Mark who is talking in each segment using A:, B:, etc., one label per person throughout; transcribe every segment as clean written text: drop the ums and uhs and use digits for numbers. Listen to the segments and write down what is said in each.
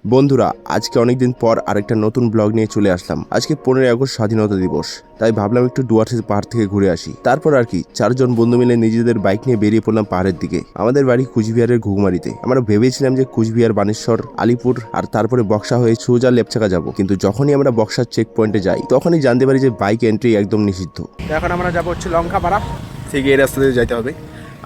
A: বন্ধুরা, আজকে অনেকদিন পর আরেকটা নতুন ব্লগ নিয়ে চলে আসলাম। আজকে 15 আগস্ট স্বাধীনতা দিবস, তাই ভাবলাম একটু ডুয়ার্সের পাহাড় থেকে ঘুরে আসি। তারপর আর কি 4 জন বন্ধু মিলে নিজেদের বাইক নিয়ে বেরিয়ে পড়লাম পাহাড়ের দিকে। আমাদের বাড়ি কুচবিহারের ঘুঘুমারিতে। আমরা ভেবেছিলাম যে কুচবিহার, বানেশ্বর, আলিপুর আর তারপরে বক্সা হয়ে সোজা লেপচাকা যাব, কিন্তু যখনই আমরা বক্সার চেক পয়েন্টে যাই তখনই জানতে পারি যে বাইক এন্ট্রি একদম নিষিদ্ধ।
B: এখন আমরা যাবো হচ্ছে লঙ্কাপাড়া থেকে, এই রাস্তা দিয়ে যাইতে হবে,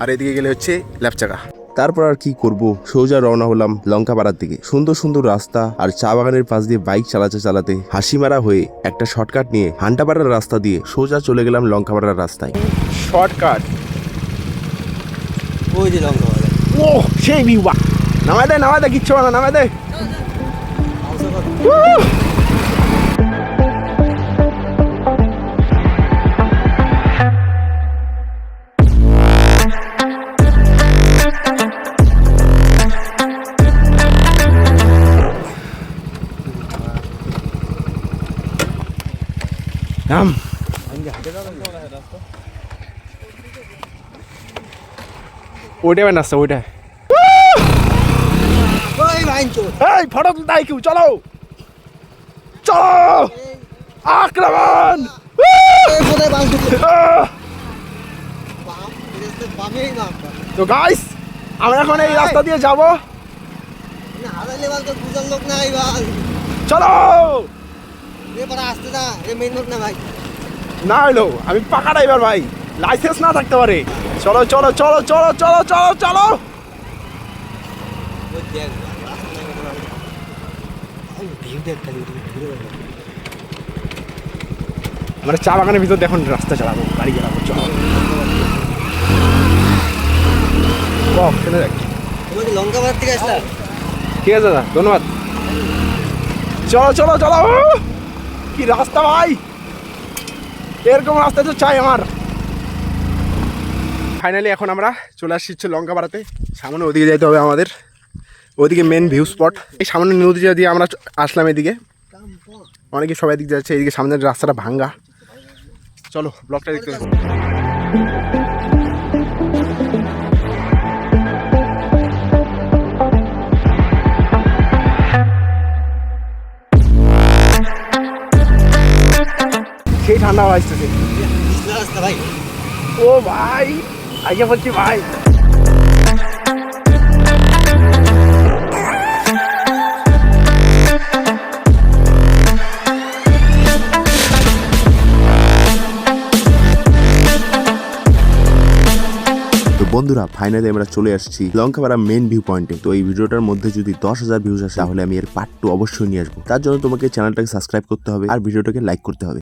B: আর এদিকে গেলে হচ্ছে লেপচাকা।
A: তারপর আর কি করব, সোজা রওনা হলাম লঙ্কাপাড়ার দিকে। সুন্দর সুন্দর রাস্তা আর চা বাগানের পাশ দিয়ে বাইক চালাতে চালাতে হাসিমারা হয়ে একটা শর্টকাট নিয়ে হান্টাপাড়ার রাস্তা দিয়ে সোজা চলে গেলাম লঙ্কাপাড়ার রাস্তায়।
B: শর্টকাট,
C: ওই যে লঙ্কাপাড়া।
B: ও সেই ভিউ, বাহ! নামাই দে কিচ্ছু না, নামাই দে। নাম ওইটা রাস্তা, ওইটা।
C: ওই ভাইঞ্চো
B: এই ফটো তুলতে হয় কেউ, চলো চলো, আক্রমণ!
C: এই কোথায় বাংচো?
B: আহ!
C: বাম, এটা বামেই বাম।
B: তো গাইস, আমরা এখন এই রাস্তা দিয়ে যাব,
C: না হারাইলে বাল তো বুঝার লোক নাই বাল।
B: চলো।
C: এবার আসতে না, এটা মেইন রোড না ভাই।
B: না হলো আমি পাকা ড্রাইভার ভাই, লাইসেন্স না থাকতে পারে। চলো চলো চলো চলো চলো চলো চলো।
C: ওই দেখ ভাই, ভিউ দেখ খালি, ঘুরে বেড়াবো।
B: আমরা চা বাগানের ভিতর দেখুন রাস্তা চালাবো, গাড়ি চালাবো, চলো।
C: তোমরা কি লঙ্কাপাড়া থেকে আসলা?
B: ঠিক আছে দাদা, ধন্যবাদ। চলো চলো চলো, কি রাস্তা ভাই, এরকম রাস্তা তো চাই আমার। ফাইনালি এখন আমরা চলে আসছি হচ্ছে লঙ্কাপাড়াতে। সামনে ওদিকে যাইতে হবে আমাদের, ওদিকে মেন ভিউ স্পট। এই সামনে নদী দিয়ে আমরা আসলাম এদিকে, অনেকে সবাই দিক যাচ্ছে, এদিকে সামনের রাস্তাটা ভাঙ্গা। চলো ব্লগটা দেখতে থাকো। সেই ঠান্ডা হাওয়া আসতেছে।
C: বিছনা রাস্তা ভাই।
B: ও ভাই, আগে বলছি ভাই।
A: তো বন্ধুরা, ফাইনালি আমরা চলে আসছি লঙ্কাপাড়া মেন ভিউ পয়েন্টে। তো এই ভিডিওটার মধ্যে যদি 10,000 ভিউজ আসে তাহলে আমি এর পার্ট 2 অবশ্যই নিয়ে আসবো। তার জন্য তোমাকে চ্যানেলটাকে সাবস্ক্রাইব করতে হবে আর ভিডিওটাকে লাইক করতে হবে।